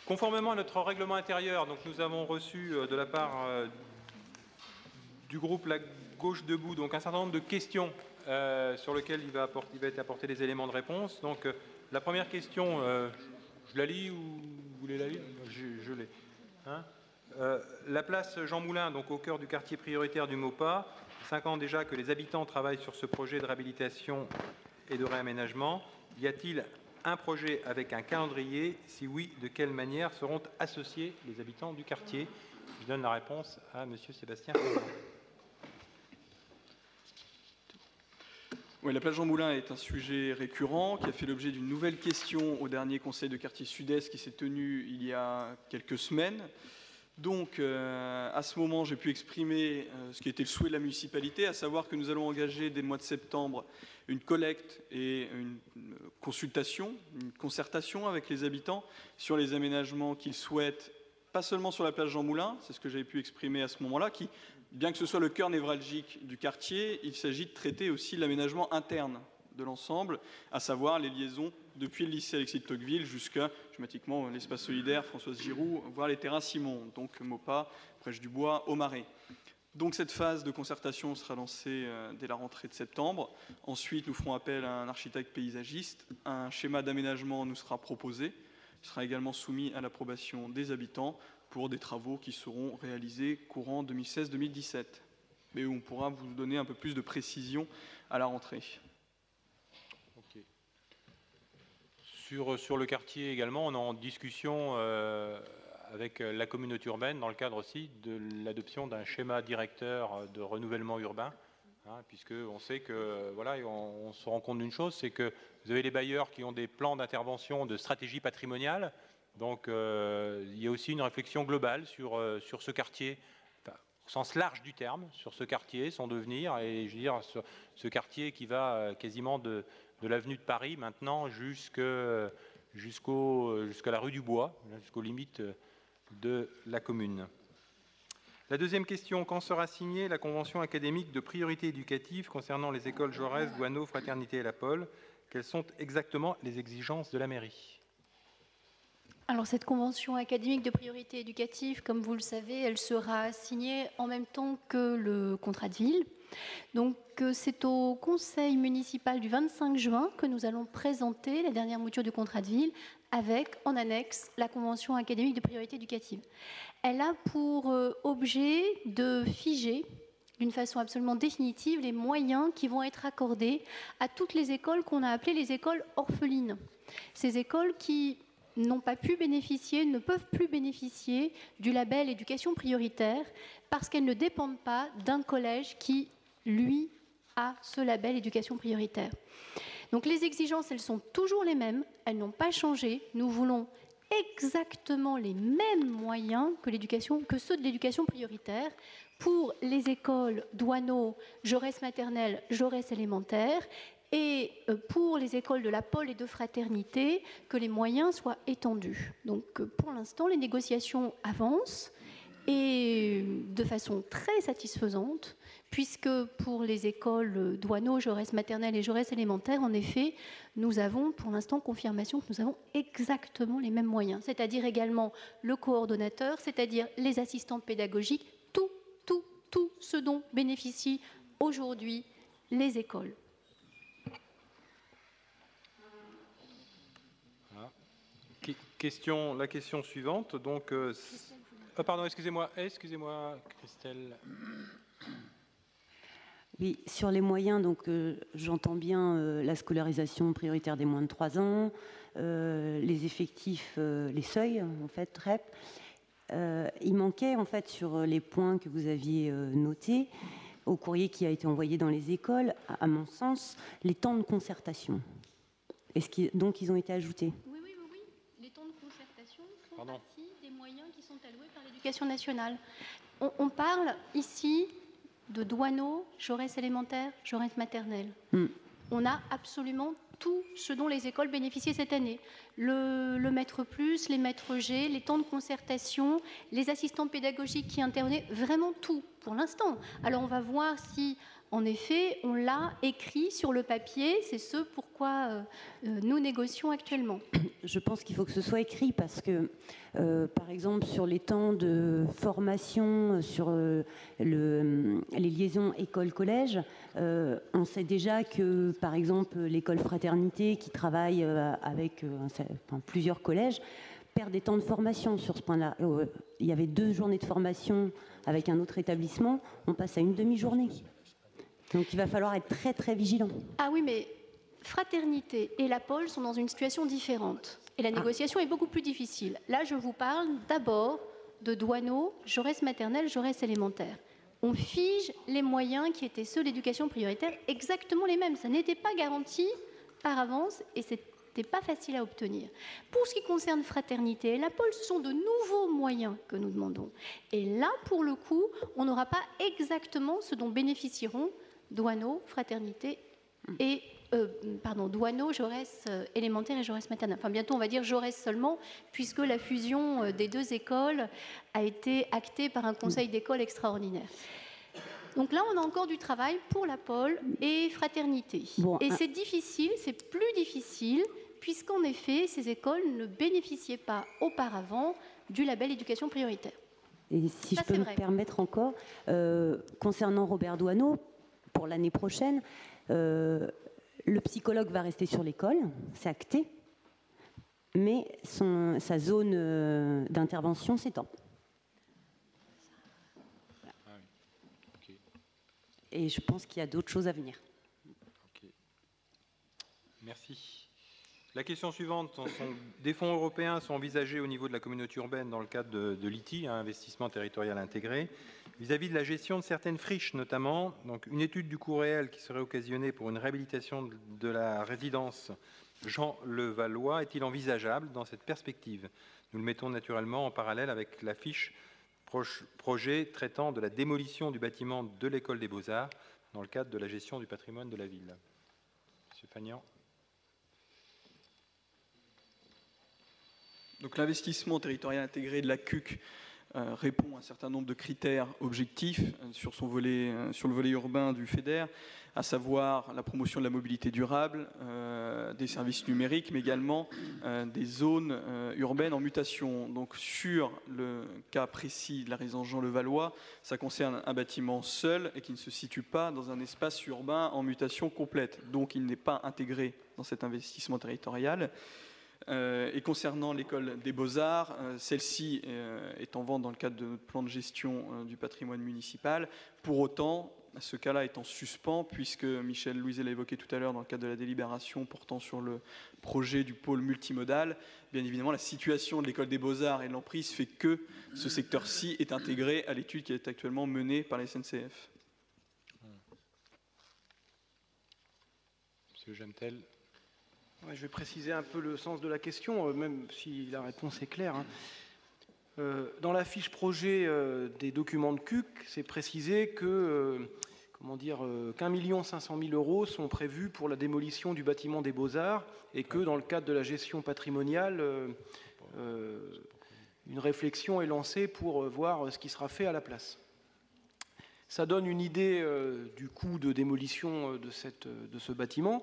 Conformément à notre règlement intérieur, donc nous avons reçu de la part du groupe La Gauche Debout donc un certain nombre de questions sur lesquelles il va être apporté des éléments de réponse. Donc la première question, je la lis ou vous voulez la lire? Je l'ai. Hein, la place Jean Moulin, donc au cœur du quartier prioritaire du Maupas, 5 ans déjà que les habitants travaillent sur ce projet de réhabilitation et de réaménagement. Y a-t-il un projet avec un calendrier? Si oui, de quelle manière seront associés les habitants du quartier? Je donne la réponse à M. Sébastien. Oui, la place Jean Moulin est un sujet récurrent qui a fait l'objet d'une nouvelle question au dernier conseil de quartier sud-est qui s'est tenu il y a quelques semaines. Donc, à ce moment, j'ai pu exprimer ce qui était le souhait de la municipalité, à savoir que nous allons engager dès le mois de septembre une collecte et une consultation, une concertation avec les habitants sur les aménagements qu'ils souhaitent, pas seulement sur la place Jean Moulin, c'est ce que j'avais pu exprimer à ce moment-là, qui, bien que ce soit le cœur névralgique du quartier, il s'agit de traiter aussi l'aménagement interne de l'ensemble, à savoir les liaisons depuis le lycée Alexis de Tocqueville jusqu'à, schématiquement, l'espace solidaire, Françoise Giroud, voire les terrains Simon, donc Maupas, Brèche du Bois, Aumarais. Donc cette phase de concertation sera lancée dès la rentrée de septembre. Ensuite, nous ferons appel à un architecte paysagiste. Un schéma d'aménagement nous sera proposé. Il sera également soumis à l'approbation des habitants pour des travaux qui seront réalisés courant 2016-2017. Mais on pourra vous donner un peu plus de précision à la rentrée. Okay. Sur le quartier également, on est en discussion avec la communauté urbaine dans le cadre aussi de l'adoption d'un schéma directeur de renouvellement urbain, hein, puisqu'on sait que, voilà, on se rend compte d'une chose, c'est que vous avez les bailleurs qui ont des plans d'intervention de stratégie patrimoniale, donc il y a aussi une réflexion globale sur ce quartier, enfin, au sens large du terme, sur ce quartier, son devenir, et je veux dire, ce quartier qui va quasiment de l'avenue de Paris maintenant jusqu'à la rue du Bois, jusqu'aux limites de la commune. La deuxième question, quand sera signée la convention académique de priorité éducative concernant les écoles Jaurès, Doisneau, Fraternité et La Pole? Quelles sont exactement les exigences de la mairie? Alors cette convention académique de priorité éducative, comme vous le savez, elle sera signée en même temps que le contrat de ville. Donc c'est au conseil municipal du 25 juin que nous allons présenter la dernière mouture du contrat de ville avec en annexe la convention académique de priorité éducative. Elle a pour objet de figer d'une façon absolument définitive les moyens qui vont être accordés à toutes les écoles qu'on a appelées les écoles orphelines. Ces écoles qui n'ont pas pu bénéficier, ne peuvent plus bénéficier du label éducation prioritaire parce qu'elles ne dépendent pas d'un collège qui, lui, a ce label éducation prioritaire. Donc les exigences, elles sont toujours les mêmes, elles n'ont pas changé. Nous voulons exactement les mêmes moyens que ceux de l'éducation prioritaire pour les écoles Doisneau, Jaurès maternelle, Jaurès élémentaire, et pour les écoles de La Pole et de Fraternité, que les moyens soient étendus. Donc pour l'instant, les négociations avancent et de façon très satisfaisante, puisque pour les écoles Doisneau, Jaurès maternelle et Jaurès élémentaire, en effet, nous avons pour l'instant confirmation que nous avons exactement les mêmes moyens, c'est-à-dire également le coordonnateur, c'est-à-dire les assistantes pédagogiques, tout ce dont bénéficient aujourd'hui les écoles. La question suivante, donc... pardon, excusez-moi, Christelle. Oui, sur les moyens, donc j'entends bien la scolarisation prioritaire des moins de 3 ans, les effectifs, les seuils, en fait, REP. Il manquait, en fait, sur les points que vous aviez notés, au courrier qui a été envoyé dans les écoles, à mon sens, les temps de concertation. Donc, ils ont été ajoutés? Oui. Les temps de concertation font partie des moyens qui sont alloués par l'Éducation nationale. On parle ici de Doisneau, Jaurès élémentaire, Jaurès maternelle. On a absolument tout ce dont les écoles bénéficiaient cette année. Le maître plus, les maîtres G, les temps de concertation, les assistants pédagogiques qui intervenaient, vraiment tout pour l'instant. Alors on va voir si En effet, on l'a écrit sur le papier, c'est ce pourquoi nous négocions actuellement. Je pense qu'il faut que ce soit écrit parce que, par exemple, sur les temps de formation, sur les liaisons école-collège, on sait déjà que, par exemple, l'école fraternité qui travaille avec plusieurs collèges perd des temps de formation sur ce point-là. Il y avait 2 journées de formation avec un autre établissement, on passe à une demi-journée. Donc il va falloir être très très vigilant. Ah oui, mais Fraternité et la Pôle sont dans une situation différente. Et la négociation est beaucoup plus difficile. Là, je vous parle d'abord de Douaneau, Jaurès maternelle, Jaurès élémentaire. On fige les moyens qui étaient ceux d'éducation prioritaire, exactement les mêmes. Ça n'était pas garanti par avance et c'était pas facile à obtenir. Pour ce qui concerne Fraternité et la Pôle, ce sont de nouveaux moyens que nous demandons. Et là, pour le coup, on n'aura pas exactement ce dont bénéficieront Douaneau, Fraternité et Douaneau, Jaurès élémentaire et Jaurès maternelle. Enfin, bientôt, on va dire Jaurès seulement, puisque la fusion des 2 écoles a été actée par un conseil d'école extraordinaire. Donc là, on a encore du travail pour la Pôle et Fraternité. Bon, et c'est difficile, c'est plus difficile, puisqu'en effet, ces écoles ne bénéficiaient pas auparavant du label éducation prioritaire. Et si je peux me permettre encore, concernant Robert Douaneau, pour l'année prochaine, le psychologue va rester sur l'école, c'est acté, mais sa zone d'intervention s'étend. Et je pense qu'il y a d'autres choses à venir. Okay. Merci. La question suivante, des fonds européens sont envisagés au niveau de la communauté urbaine dans le cadre de l'ITI, investissement territorial intégré, vis-à-vis de la gestion de certaines friches notamment. Donc, une étude du coût réel qui serait occasionnée pour une réhabilitation de la résidence Jean Levallois est-il envisageable dans cette perspective? Nous le mettons naturellement en parallèle avec la fiche projet traitant de la démolition du bâtiment de l'école des Beaux-Arts dans le cadre de la gestion du patrimoine de la ville. Monsieur Fagnan. Donc l'investissement territorial intégré de la CUC répond à un certain nombre de critères objectifs sur le volet urbain du FEDER, à savoir la promotion de la mobilité durable, des services numériques, mais également des zones urbaines en mutation. Donc sur le cas précis de la résidence Jean Levallois, ça concerne un bâtiment seul et qui ne se situe pas dans un espace urbain en mutation complète. Donc il n'est pas intégré dans cet investissement territorial. Et concernant l'école des Beaux-Arts, celle-ci est en vente dans le cadre de notre plan de gestion du patrimoine municipal. Pour autant, ce cas-là est en suspens, puisque Michel Louiset l'a évoqué tout à l'heure dans le cadre de la délibération portant sur le projet du pôle multimodal. Bien évidemment, la situation de l'école des Beaux-Arts et de l'emprise fait que ce secteur-ci est intégré à l'étude qui est actuellement menée par la SNCF. Monsieur Gemtel. Ouais, je vais préciser un peu le sens de la question, même si la réponse est claire. Dans la fiche projet des documents de CUC, c'est précisé que qu'1 500 000 € sont prévus pour la démolition du bâtiment des Beaux-Arts et que dans le cadre de la gestion patrimoniale, une réflexion est lancée pour voir ce qui sera fait à la place. Ça donne une idée du coût de démolition de ce bâtiment.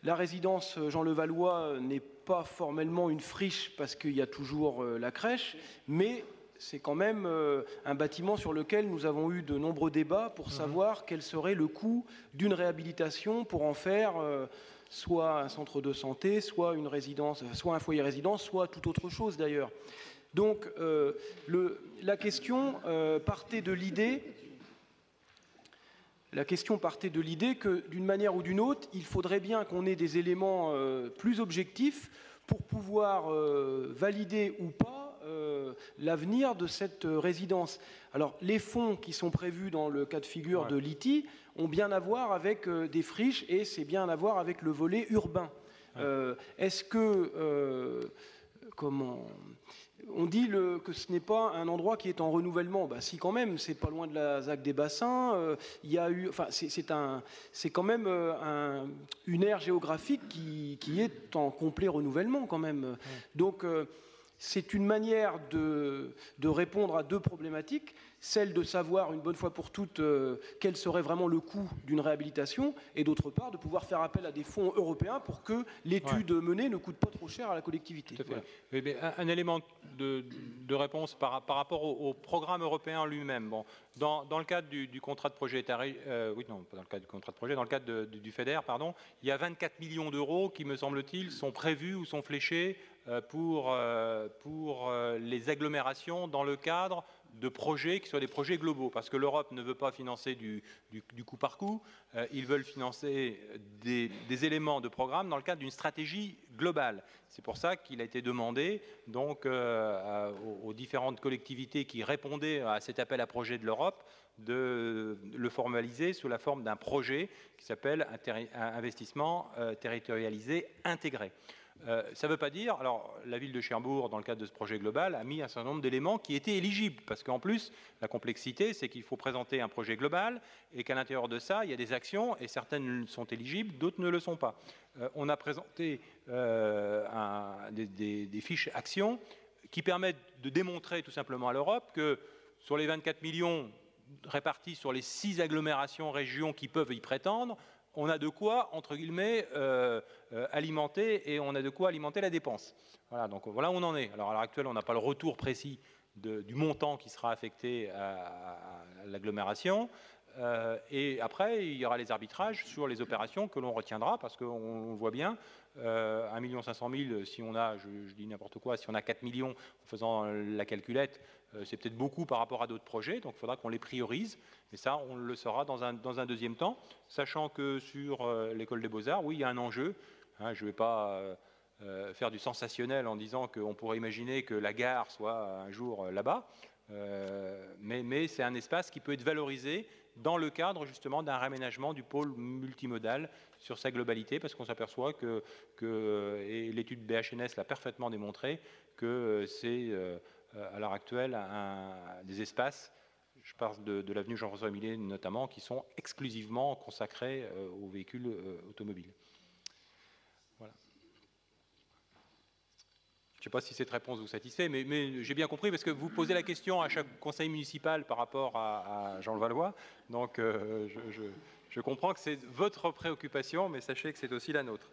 La résidence Jean Levallois n'est pas formellement une friche parce qu'il y a toujours la crèche, mais c'est quand même un bâtiment sur lequel nous avons eu de nombreux débats pour savoir quel serait le coût d'une réhabilitation pour en faire soit un centre de santé, soit une résidence, soit un foyer résidence, soit toute autre chose d'ailleurs. Donc la question partait de l'idée que, d'une manière ou d'une autre, il faudrait bien qu'on ait des éléments plus objectifs pour pouvoir valider ou pas l'avenir de cette résidence. Alors, les fonds qui sont prévus dans le cas de figure de l'ITI ont bien à voir avec des friches et c'est bien à voir avec le volet urbain. Est-ce que... On dit que ce n'est pas un endroit qui est en renouvellement. Ben, si, quand même, c'est pas loin de la ZAC des Bassins. C'est quand même une aire géographique qui est en complet renouvellement, quand même. Donc, c'est une manière de répondre à deux problématiques, celle de savoir une bonne fois pour toutes quel serait vraiment le coût d'une réhabilitation, et d'autre part de pouvoir faire appel à des fonds européens pour que l'étude menée ne coûte pas trop cher à la collectivité. Voilà. Oui, mais un élément de réponse par rapport au programme européen lui-même. Bon, dans le cadre du contrat de projet, oui, non, pas dans le cadre du contrat de projet, dans le cadre du FEDER, pardon, il y a 24 millions d'euros qui, me semble-t-il, sont prévus ou sont fléchés pour les agglomérations dans le cadre de projets qui soient des projets globaux, parce que l'Europe ne veut pas financer du coup par coup, ils veulent financer des éléments de programme dans le cadre d'une stratégie globale. C'est pour ça qu'il a été demandé donc, aux différentes collectivités qui répondaient à cet appel à projet de l'Europe de le formaliser sous la forme d'un projet qui s'appelle investissement territorialisé intégré. Ça ne veut pas dire, alors la ville de Cherbourg, dans le cadre de ce projet global, a mis un certain nombre d'éléments qui étaient éligibles, parce qu'en plus, la complexité, c'est qu'il faut présenter un projet global, et qu'à l'intérieur de ça, il y a des actions, et certaines sont éligibles, d'autres ne le sont pas. On a présenté des fiches actions qui permettent de démontrer tout simplement à l'Europe que sur les 24 millions répartis sur les 6 agglomérations, régions qui peuvent y prétendre, on a de quoi, entre guillemets, alimenter, et on a de quoi alimenter la dépense. Voilà, donc voilà où on en est. Alors à l'heure actuelle, on n'a pas le retour précis du montant qui sera affecté à l'agglomération. Et après, il y aura les arbitrages sur les opérations que l'on retiendra, parce qu'on voit bien, 1 500 000, si on a, je dis n'importe quoi, si on a 4 millions en faisant la calculette, c'est peut-être beaucoup par rapport à d'autres projets, donc il faudra qu'on les priorise. Mais ça, on le saura dans un deuxième temps, sachant que sur l'école des Beaux-Arts, oui, il y a un enjeu. Hein, je ne vais pas faire du sensationnel en disant qu'on pourrait imaginer que la gare soit un jour là-bas, mais c'est un espace qui peut être valorisé dans le cadre justement d'un réaménagement du pôle multimodal sur sa globalité, parce qu'on s'aperçoit et l'étude BHNS l'a parfaitement démontré, que c'est à l'heure actuelle des espaces, je parle de l'avenue Jean-François Millet notamment, qui sont exclusivement consacrés aux véhicules automobiles. Voilà. Je ne sais pas si cette réponse vous satisfait, mais j'ai bien compris, parce que vous posez la question à chaque conseil municipal par rapport à Jean-le-Valois, donc je comprends que c'est votre préoccupation, mais sachez que c'est aussi la nôtre.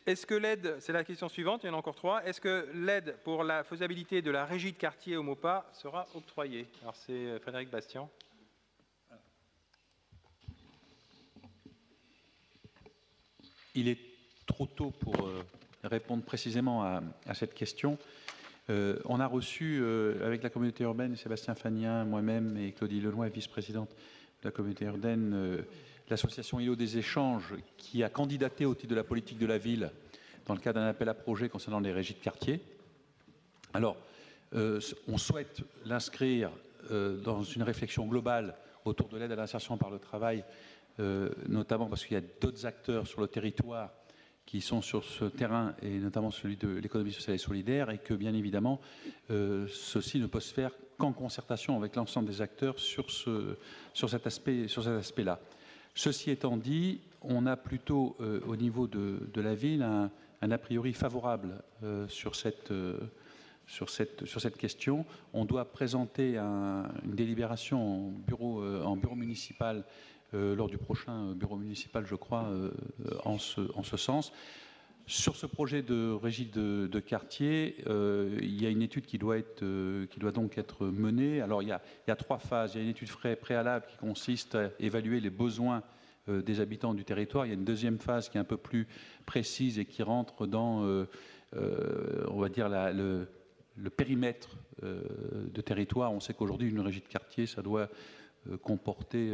Est-ce que l'aide, c'est la question suivante, il y en a encore 3, est-ce que l'aide pour la faisabilité de la régie de quartier au MOPA sera octroyée? Alors c'est Frédéric Bastian. Il est trop tôt pour répondre précisément à cette question. On a reçu avec la communauté urbaine, Sébastien Fanien, moi-même et Claudie Leloy, vice-présidente de la communauté urbaine, l'association ILO des échanges, qui a candidaté au titre de la politique de la ville dans le cadre d'un appel à projet concernant les régies de quartier. Alors, on souhaite l'inscrire dans une réflexion globale autour de l'aide à l'insertion par le travail, notamment parce qu'il y a d'autres acteurs sur le territoire qui sont sur ce terrain, et notamment celui de l'économie sociale et solidaire, et que bien évidemment, ceci ne peut se faire qu'en concertation avec l'ensemble des acteurs sur cet aspect-là. Ceci étant dit, on a plutôt au niveau de la ville un a priori favorable sur cette question. On doit présenter une délibération en bureau municipal lors du prochain bureau municipal, je crois, en ce sens. Sur ce projet de régie de quartier, il y a une étude qui doit donc être menée. Alors, il y a 3 phases. Il y a une étude préalable qui consiste à évaluer les besoins des habitants du territoire. Il y a une deuxième phase qui est un peu plus précise et qui rentre dans, on va dire, le périmètre de territoire. On sait qu'aujourd'hui, une régie de quartier, ça doit comporter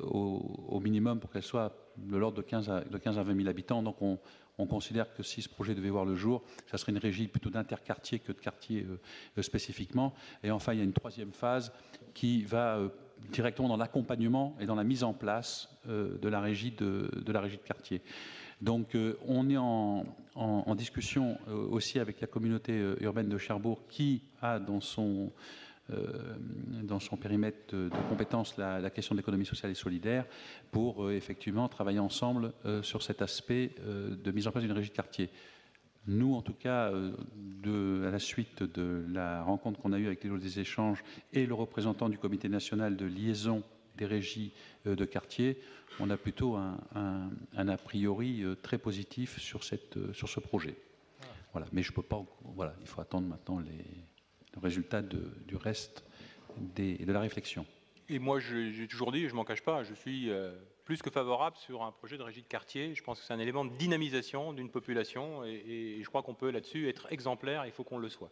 au minimum, pour qu'elle soit de l'ordre de 15 à 20 000 habitants. Donc on considère que si ce projet devait voir le jour, ça serait une régie plutôt d'interquartier que de quartier spécifiquement. Et enfin, il y a une 3e phase qui va directement dans l'accompagnement et dans la mise en place de la régie de quartier. Donc on est en discussion aussi avec la communauté urbaine de Cherbourg, qui a dans son périmètre de compétences la question de l'économie sociale et solidaire, pour effectivement travailler ensemble sur cet aspect de mise en place d'une régie de quartier. Nous, en tout cas, à la suite de la rencontre qu'on a eue avec les lots des échanges et le représentant du comité national de liaison des régies de quartier, on a plutôt un a priori très positif sur ce projet. Voilà. Mais je peux pas. Voilà, il faut attendre maintenant le résultat du reste de la réflexion. Et moi, j'ai toujours dit, et je m'en cache pas, je suis plus que favorable sur un projet de régie de quartier. Je pense que c'est un élément de dynamisation d'une population, et je crois qu'on peut là-dessus être exemplaire. Il faut qu'on le soit.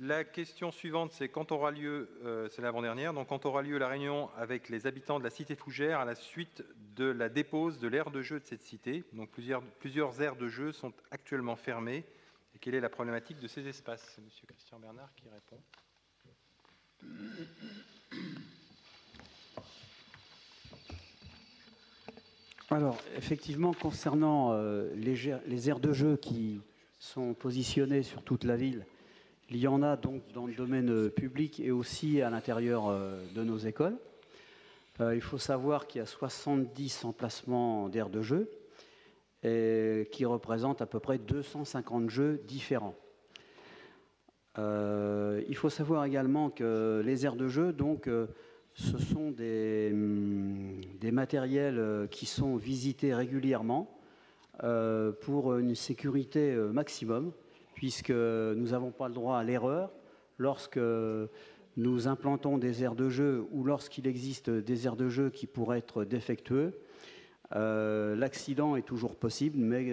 La question suivante, c'est quand aura lieu, c'est l'avant-dernière, donc quand aura lieu la réunion avec les habitants de la cité Fougères à la suite de la dépose de l'aire de jeu de cette cité. Donc plusieurs aires de jeu sont actuellement fermées. Et quelle est la problématique de ces espaces? C'est Monsieur Christian Bernard qui répond. Alors, effectivement, concernant les aires de jeu qui sont positionnées sur toute la ville, il y en a donc dans le domaine public et aussi à l'intérieur de nos écoles. Il faut savoir qu'il y a 70 emplacements d'aires de jeu qui représentent à peu près 250 jeux différents. Il faut savoir également que les aires de jeu, donc, ce sont des matériels qui sont visités régulièrement pour une sécurité maximum, puisque nous n'avons pas le droit à l'erreur lorsque nous implantons des aires de jeu ou lorsqu'il existe des aires de jeu qui pourraient être défectueux. L'accident est toujours possible, mais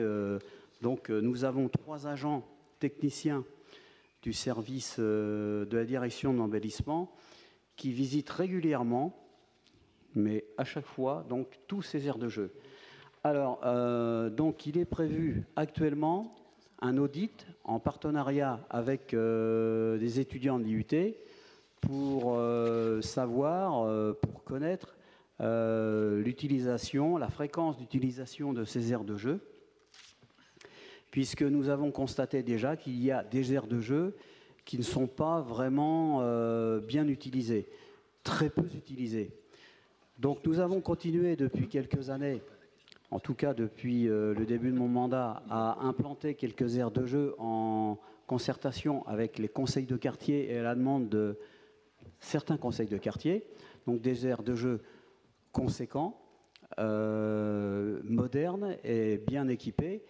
donc nous avons 3 agents techniciens du service de la direction de l'embellissement qui visitent régulièrement, mais à chaque fois, donc tous ces aires de jeu. Alors, donc il est prévu actuellement un audit en partenariat avec des étudiants de l'IUT pour savoir, pour connaître l'utilisation, la fréquence d'utilisation de ces aires de jeu, puisque nous avons constaté déjà qu'il y a des aires de jeu qui ne sont pas vraiment bien utilisées, très peu utilisées. Donc nous avons continué depuis quelques années, en tout cas depuis le début de mon mandat, à implanter quelques aires de jeu en concertation avec les conseils de quartier et à la demande de certains conseils de quartier, donc des aires de jeu conséquents, modernes et bien équipées.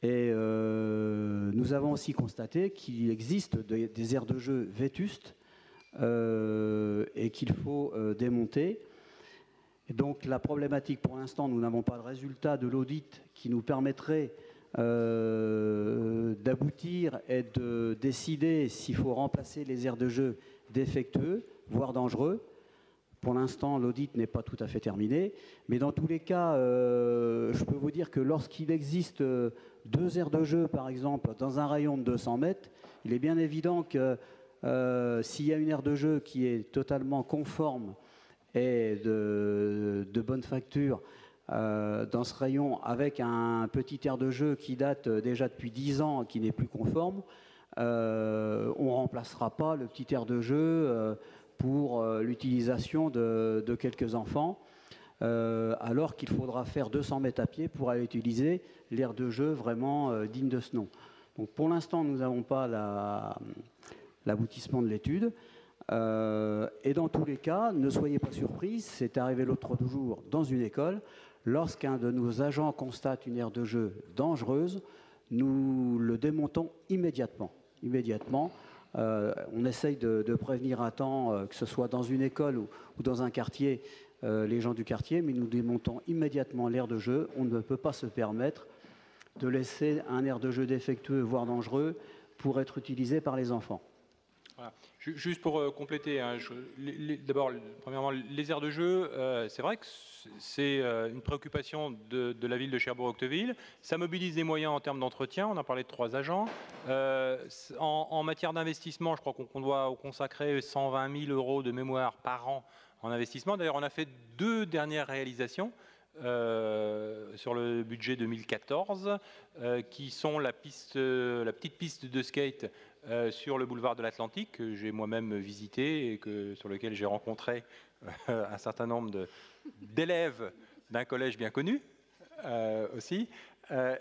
Et nous avons aussi constaté qu'il existe des aires de jeu vétustes et qu'il faut démonter. Et donc la problématique, pour l'instant, nous n'avons pas le résultat de l'audit qui nous permettrait d'aboutir et de décider s'il faut remplacer les aires de jeu défectueux, voire dangereux. Pour l'instant, l'audit n'est pas tout à fait terminé. Mais dans tous les cas, je peux vous dire que lorsqu'il existe 2 aires de jeu, par exemple, dans un rayon de 200 mètres, il est bien évident que s'il y a une aire de jeu qui est totalement conforme et de bonne facture dans ce rayon, avec un petit aire de jeu qui date déjà depuis 10 ans, qui n'est plus conforme, on ne remplacera pas le petit aire de jeu pour l'utilisation de quelques enfants, alors qu'il faudra faire 200 mètres à pied pour aller utiliser l'aire de jeu vraiment digne de ce nom. Donc pour l'instant, nous n'avons pas l'aboutissement de l'étude. Et dans tous les cas, ne soyez pas surpris, c'est arrivé l'autre jour dans une école, lorsqu'un de nos agents constate une aire de jeu dangereuse, nous le démontons immédiatement. On essaye de prévenir à temps, que ce soit dans une école ou dans un quartier, les gens du quartier, mais nous démontons immédiatement l'aire de jeu. On ne peut pas se permettre de laisser un aire de jeu défectueux, voire dangereux, pour être utilisé par les enfants. Voilà. Juste pour compléter, hein, d'abord, premièrement, les aires de jeu, c'est vrai que c'est une préoccupation de la ville de Cherbourg-Octeville. Ça mobilise des moyens en termes d'entretien. On a parlé de 3 agents. En matière d'investissement, je crois qu'on doit consacrer 120 000 € de mémoire par an en investissement. D'ailleurs, on a fait 2 dernières réalisations sur le budget 2014, qui sont la petite piste de skate sur le boulevard de l'Atlantique, que j'ai moi-même visité et sur lequel j'ai rencontré un certain nombre d'élèves d'un collège bien connu aussi.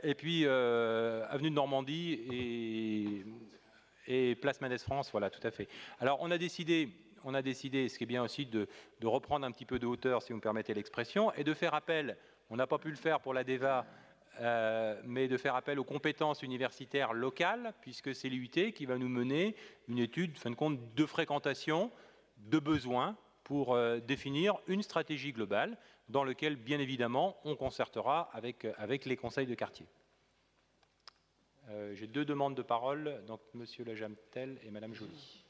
Et puis, avenue de Normandie et place Manès-France, voilà, tout à fait. Alors, on a décidé, ce qui est bien aussi, de reprendre un petit peu de hauteur, si vous me permettez l'expression, et de faire appel, on n'a pas pu le faire pour la DEVA, mais de faire appel aux compétences universitaires locales, puisque c'est l'IUT qui va nous mener une étude, fin de compte, de fréquentation, de besoins, pour définir une stratégie globale, dans laquelle, bien évidemment, on concertera avec les conseils de quartier. J'ai 2 demandes de parole, donc Monsieur Lajamtel et Madame Joly.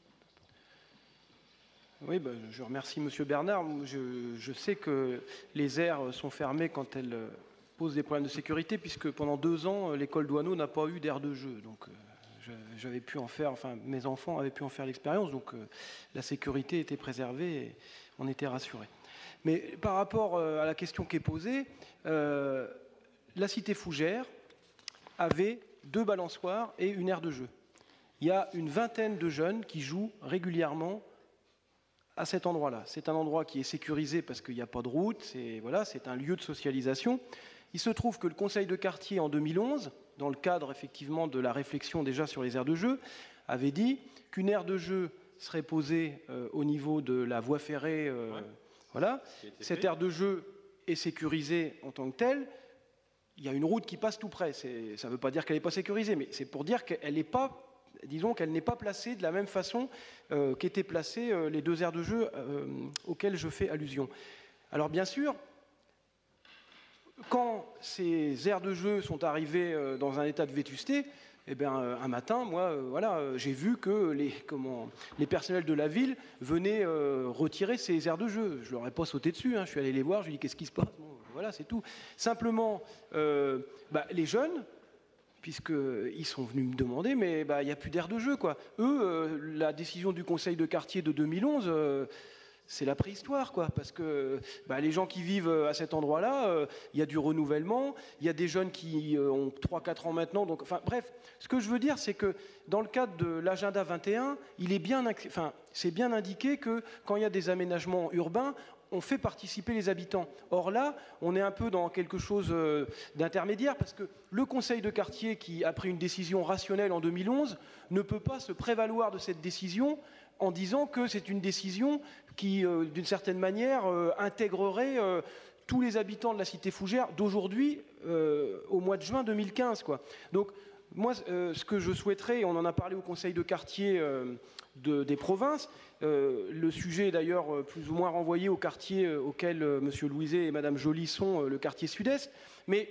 Oui, je remercie Monsieur Bernard. Je sais que les aires sont fermées quand elles posent des problèmes de sécurité, puisque pendant 2 ans, l'école Douaneau n'a pas eu d'aire de jeu. Donc, j'avais pu en faire, enfin, mes enfants avaient pu en faire l'expérience, donc la sécurité était préservée et on était rassurés. Mais par rapport à la question qui est posée, la cité Fougères avait 2 balançoires et une aire de jeu. Il y a une vingtaine de jeunes qui jouent régulièrement à cet endroit-là. C'est un endroit qui est sécurisé parce qu'il n'y a pas de route, c'est un lieu de socialisation. Il se trouve que le conseil de quartier en 2011, dans le cadre effectivement de la réflexion déjà sur les aires de jeu, avait dit qu'une aire de jeu serait posée au niveau de la voie ferrée. Voilà. Cette aire de jeu est sécurisée en tant que telle. Il y a une route qui passe tout près. Ça ne veut pas dire qu'elle n'est pas sécurisée, mais c'est pour dire qu'elle n'est pas, disons qu'elle n'est pas placée de la même façon qu'étaient placées les 2 aires de jeu auxquelles je fais allusion. Alors bien sûr, quand ces aires de jeu sont arrivées dans un état de vétusté, eh bien, un matin, moi, j'ai vu que les personnels de la ville venaient retirer ces aires de jeu. Je ne leur ai pas sauté dessus, je suis allé les voir, je lui ai dit qu'est-ce qui se passe. Bon, voilà, c'est tout. Simplement, les jeunes, puisqu'ils sont venus me demander, mais il n'y a plus d'aire de jeu, quoi. Eux, la décision du conseil de quartier de 2011... c'est la préhistoire, quoi, parce que les gens qui vivent à cet endroit-là, il y a du renouvellement, il y a des jeunes qui ont 3-4 ans maintenant, donc, enfin, bref, ce que je veux dire, c'est que dans le cadre de l'agenda 21, c'est bien indiqué que quand il y a des aménagements urbains, on fait participer les habitants. Or là, on est un peu dans quelque chose d'intermédiaire, parce que le conseil de quartier qui a pris une décision rationnelle en 2011 ne peut pas se prévaloir de cette décision en disant que c'est une décision qui, d'une certaine manière, intégrerait tous les habitants de la cité Fougères d'aujourd'hui au mois de juin 2015. Quoi. Donc, moi, ce que je souhaiterais, on en a parlé au conseil de quartier des provinces, le sujet est d'ailleurs plus ou moins renvoyé au quartier auquel M. Louiset et Mme Joly sont, le quartier sud-est, mais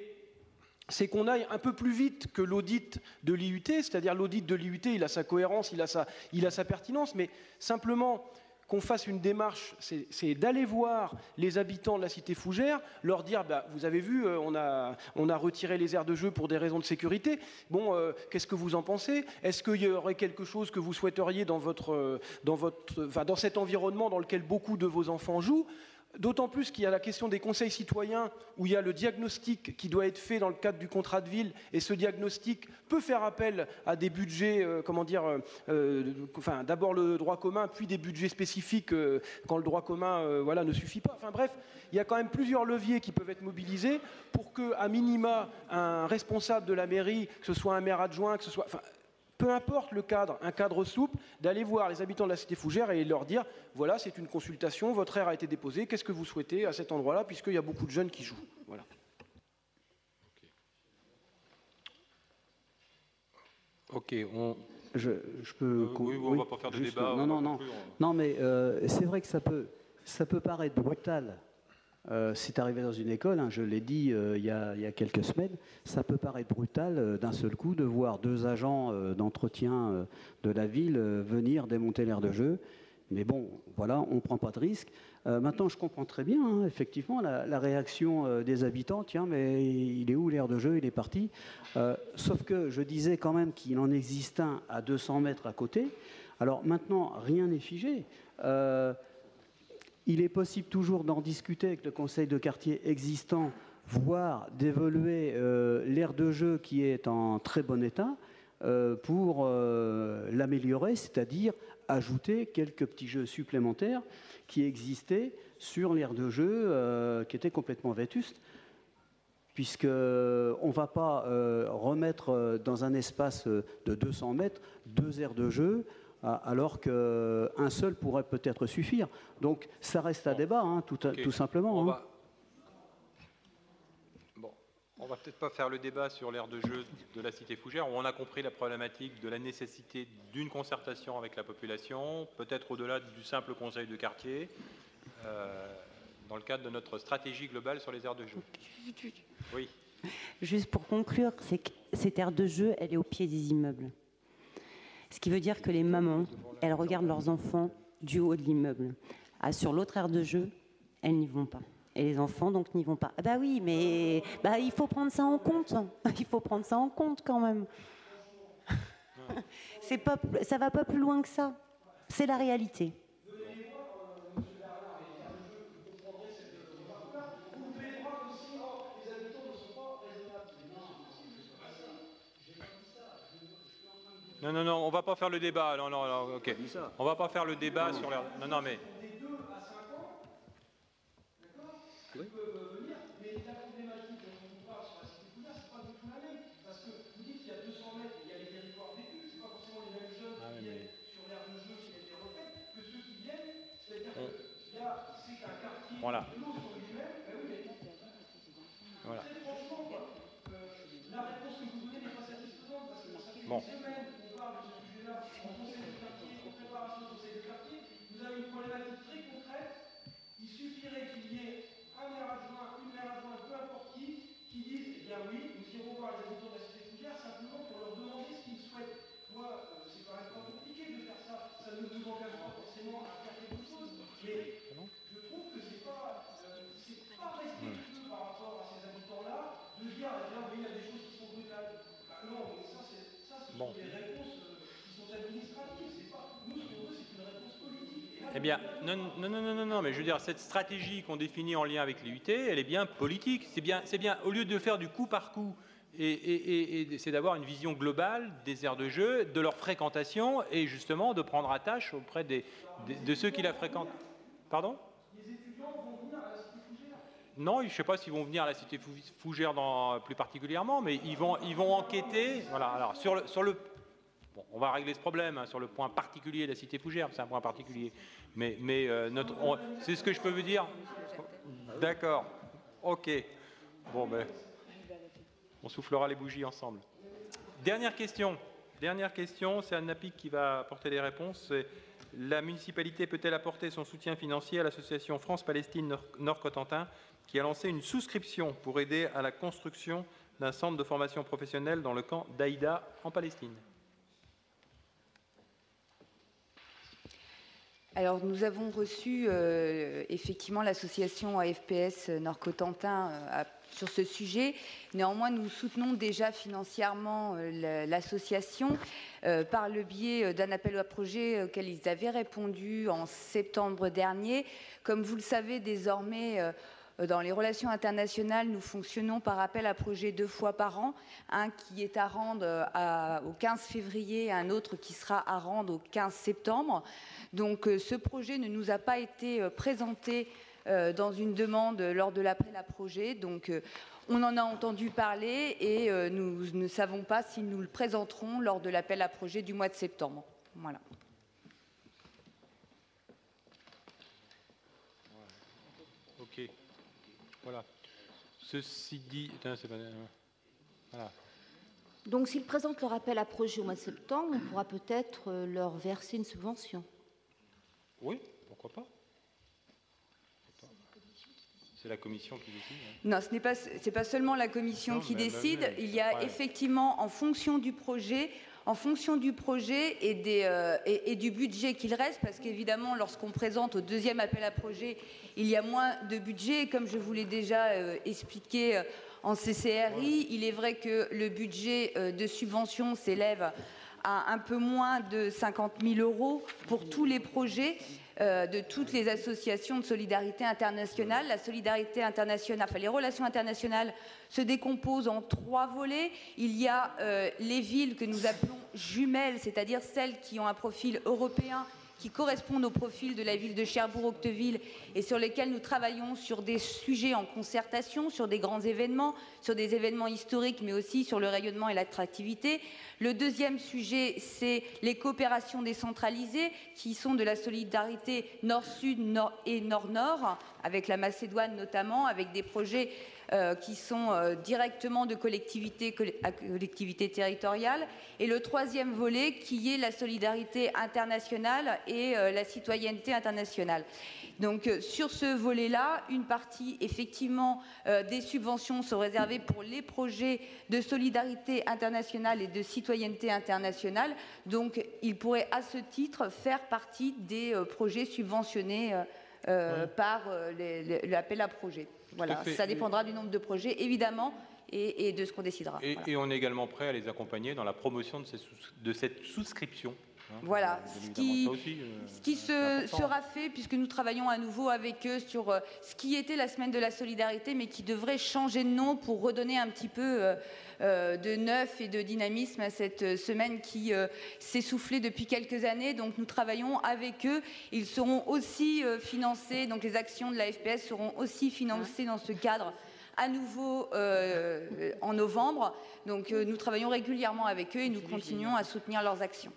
c'est qu'on aille un peu plus vite que l'audit de l'IUT, c'est-à-dire l'audit de l'IUT, il a sa cohérence, il a sa pertinence, mais simplement qu'on fasse une démarche, c'est d'aller voir les habitants de la cité Fougères, leur dire, vous avez vu, on a retiré les aires de jeu pour des raisons de sécurité, bon, qu'est-ce que vous en pensez? Est-ce qu'il y aurait quelque chose que vous souhaiteriez dans cet environnement dans lequel beaucoup de vos enfants jouent? D'autant plus qu'il y a la question des conseils citoyens où il y a le diagnostic qui doit être fait dans le cadre du contrat de ville et ce diagnostic peut faire appel à des budgets, d'abord le droit commun puis des budgets spécifiques quand le droit commun ne suffit pas. Enfin bref, il y a quand même plusieurs leviers qui peuvent être mobilisés pour que, à minima, un responsable de la mairie, que ce soit un maire adjoint, que ce soit... peu importe le cadre, un cadre souple, d'aller voir les habitants de la cité Fougères et leur dire, voilà, c'est une consultation, votre aire a été déposée, qu'est-ce que vous souhaitez à cet endroit-là, puisqu'il y a beaucoup de jeunes qui jouent. Voilà. Ok, je peux... Oui, on ne va pas faire de débat. Non, mais c'est vrai que ça peut paraître brutal. C'est arrivé dans une école, je l'ai dit il y a quelques semaines, ça peut paraître brutal d'un seul coup de voir 2 agents d'entretien de la ville venir démonter l'aire de jeu. Mais bon, voilà, on ne prend pas de risque. Maintenant, je comprends très bien, effectivement, la réaction des habitants. Tiens, mais il est où l'aire de jeu? Il est parti. Sauf que je disais quand même qu'il en existe un à 200 mètres à côté. Alors maintenant, rien n'est figé. Il est possible toujours d'en discuter avec le conseil de quartier existant, voire d'évoluer l'aire de jeu qui est en très bon état pour l'améliorer, c'est-à-dire ajouter quelques petits jeux supplémentaires qui existaient sur l'aire de jeu qui était complètement vétuste. puisqu'on ne va pas remettre dans un espace de 200 mètres 2 aires de jeu, alors qu'un seul pourrait peut-être suffire. Donc ça reste à débat, hein, tout simplement. On va peut-être pas faire le débat sur l'aire de jeu de la cité fougère, où on a compris la problématique de la nécessité d'une concertation avec la population, peut-être au-delà du simple conseil de quartier, dans le cadre de notre stratégie globale sur les aires de jeu. Oui. Juste pour conclure, c'est que cette aire de jeu, elle est au pied des immeubles. Ce qui veut dire que les mamans, elles regardent leurs enfants du haut de l'immeuble. Sur l'autre aire de jeu, elles n'y vont pas. Et les enfants, donc, n'y vont pas. Ah bah oui, mais il faut prendre ça en compte. Il faut prendre ça en compte, quand même. Ça va pas plus loin que ça. C'est la réalité. Non, on va pas faire le débat. Non, ok. On va pas faire le débat sur l'air... Non, mais... Oui. Voilà. Voilà. Bon. Vous avez une problématique très concrète. Il suffirait qu'il y ait un maire adjoint, une maire adjointe, peu importe qui disent, eh bien oui, nous irons voir les habitants de la cité fougère simplement pour leur demander ce qu'ils souhaitent. Moi, c'est quand même pas compliqué de faire ça. Ça ne nous engage pas forcément à faire quelque chose. Mais je trouve que c'est pas respectueux par rapport à ces habitants-là de dire, eh bien oui, il y a des choses qui sont brutales. Non, mais ça, c'est des réponses qui sont administratives. C'est pas, nous, ce qu'on veut, c'est une réponse politique. Eh bien, non, mais je veux dire, cette stratégie qu'on définit en lien avec les UT, elle est bien politique. C'est bien, au lieu de faire du coup par coup, et c'est d'avoir une vision globale des aires de jeu, de leur fréquentation, et justement de prendre attache auprès de ceux qui la fréquentent. Pardon ? Les étudiants vont venir à la cité fougère ? Non, je ne sais pas s'ils vont venir à la cité fougère plus particulièrement, mais ils vont enquêter. Voilà, alors sur le bon, on va régler ce problème sur le point particulier de la cité fougère, c'est un point particulier. Mais c'est ce que je peux vous dire. D'accord. Ok. Bon, ben, on soufflera les bougies ensemble. Dernière question, c'est Anne Napic qui va apporter les réponses. La municipalité peut-elle apporter son soutien financier à l'association France-Palestine Nord-Cotentin qui a lancé une souscription pour aider à la construction d'un centre de formation professionnelle dans le camp d'Aïda en Palestine ? Alors, nous avons reçu effectivement l'association AFPS Nord-Cotentin sur ce sujet. Néanmoins, nous soutenons déjà financièrement l'association par le biais d'un appel à projet auquel ils avaient répondu en septembre dernier. Comme vous le savez, désormais, dans les relations internationales, nous fonctionnons par appel à projet 2 fois par an, un qui est à rendre au 15 février et un autre qui sera à rendre au 15 septembre. Donc ce projet ne nous a pas été présenté dans une demande lors de l'appel à projet. Donc on en a entendu parler et nous ne savons pas si nous le présenterons lors de l'appel à projet du mois de septembre. Voilà. Ok. Voilà. Ceci dit... Voilà. Donc, s'ils présentent leur appel à projet au mois de septembre, on pourra peut-être leur verser une subvention. Oui, pourquoi pas. C'est la commission qui décide. Hein. Non, ce n'est pas seulement la commission qui décide. Il y a effectivement, en fonction du projet et du budget qu'il reste, parce qu'évidemment, lorsqu'on présente au deuxième appel à projet, il y a moins de budget. Et comme je vous l'ai déjà expliqué en CCRI, il est vrai que le budget de subvention s'élève à un peu moins de 50 000 € pour tous les projets de toutes les associations de solidarité internationale. La solidarité internationale, enfin les relations internationales se décomposent en 3 volets. Il y a les villes que nous appelons jumelles, c'est-à-dire celles qui ont un profil européen, qui correspondent au profil de la ville de Cherbourg-Octeville et sur lesquels nous travaillons sur des sujets en concertation, sur des grands événements, sur des événements historiques, mais aussi sur le rayonnement et l'attractivité. Le deuxième sujet, c'est les coopérations décentralisées qui sont de la solidarité nord-sud et nord-nord, avec la Macédoine notamment, avec des projets qui sont directement de collectivité à collectivité territoriale. Et le troisième volet qui est la solidarité internationale et la citoyenneté internationale. Donc sur ce volet-là, une partie effectivement des subventions sont réservées pour les projets de solidarité internationale et de citoyenneté internationale. Donc il pourrait à ce titre faire partie des projets subventionnés par l'appel à projet. Voilà, ça dépendra du nombre de projets évidemment et de ce qu'on décidera. Et on est également prêt à les accompagner dans la promotion de cette souscription. Voilà, ce qui sera fait, puisque nous travaillons à nouveau avec eux sur ce qui était la semaine de la solidarité, mais qui devrait changer de nom pour redonner un petit peu de neuf et de dynamisme à cette semaine qui s'est soufflée depuis quelques années. Donc nous travaillons avec eux. Ils seront aussi financés, donc les actions de la FPS seront aussi financées dans ce cadre à nouveau en novembre. Donc nous travaillons régulièrement avec eux et nous continuons à soutenir leurs actions.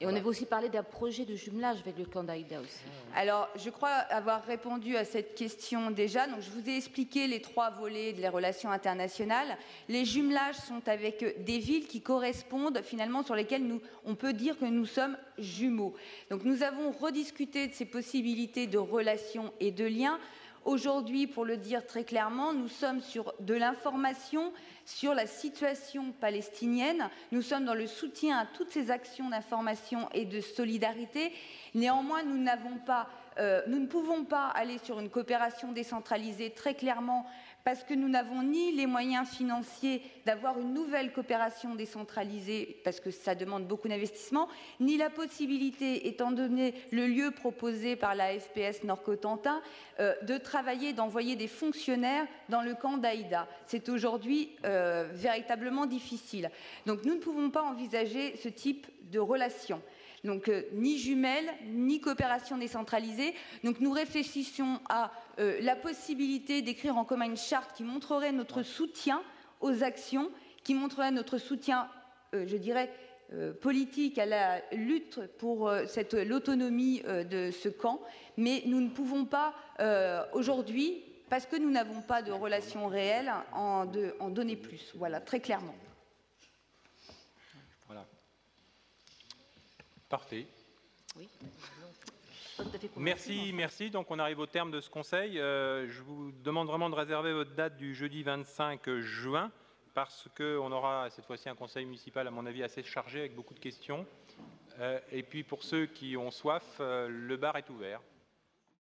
Et on avait aussi parlé d'un projet de jumelage avec le camp d'Aïda aussi. Alors, je crois avoir répondu à cette question déjà. Donc, je vous ai expliqué les trois volets des relations internationales. Les jumelages sont avec des villes qui correspondent finalement sur lesquelles on peut dire que nous sommes jumeaux. Donc, nous avons rediscuté de ces possibilités de relations et de liens. Aujourd'hui, pour le dire très clairement, nous sommes sur de l'information sur la situation palestinienne. Nous sommes dans le soutien à toutes ces actions d'information et de solidarité. Néanmoins, nous ne pouvons pas aller sur une coopération décentralisée très clairement parce que nous n'avons ni les moyens financiers d'avoir une nouvelle coopération décentralisée, parce que ça demande beaucoup d'investissement, ni la possibilité, étant donné le lieu proposé par la FPS Nord-Cotentin, de travailler, d'envoyer des fonctionnaires dans le camp d'Aïda. C'est aujourd'hui véritablement difficile. Donc nous ne pouvons pas envisager ce type de relation. Donc ni jumelles, ni coopération décentralisée. Donc nous réfléchissons à la possibilité d'écrire en commun une charte qui montrerait notre soutien aux actions, qui montrerait notre soutien, je dirais, politique à la lutte pour l'autonomie de ce camp. Mais nous ne pouvons pas aujourd'hui, parce que nous n'avons pas de relation réelle, en donner plus. Voilà, très clairement. Voilà. Parfait. Oui. Merci. Donc on arrive au terme de ce conseil. Je vous demande vraiment de réserver votre date du jeudi 25 juin parce qu'on aura cette fois-ci un conseil municipal, à mon avis, assez chargé avec beaucoup de questions. Et puis pour ceux qui ont soif, le bar est ouvert.